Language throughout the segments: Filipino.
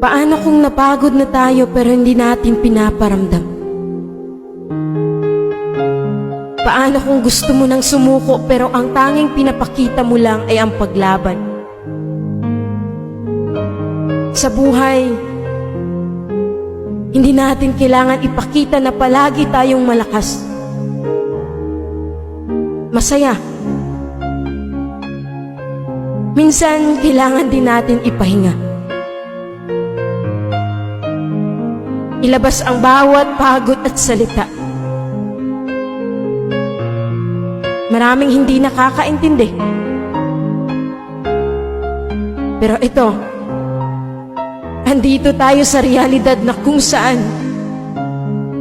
Paano kung napagod na tayo pero hindi natin pinaparamdam? Paano kung gusto mo nang sumuko pero ang tanging pinapakita mo lang ay ang paglaban? Sa buhay, hindi natin kailangan ipakita na palagi tayong malakas, masaya. Minsan, kailangan din natin ipahinga. Ilabas ang bawat pagod at salita. Maraming hindi nakakaintindi. Pero ito, andito tayo sa realidad na kung saan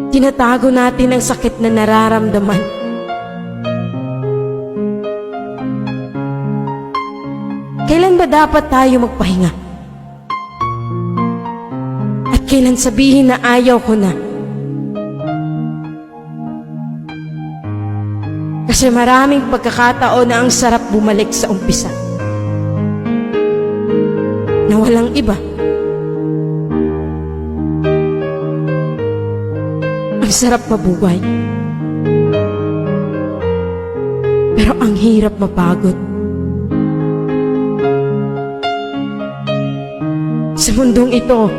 tinatago natin ang sakit na nararamdaman. Kailan ba dapat tayo magpahinga? At kailan sabihin na ayaw ko na? Kasi maraming pagkakataon na ang sarap bumalik sa umpisa, na walang iba. Ang sarap mabuhay, pero ang hirap mapagod. Sa mundong ito,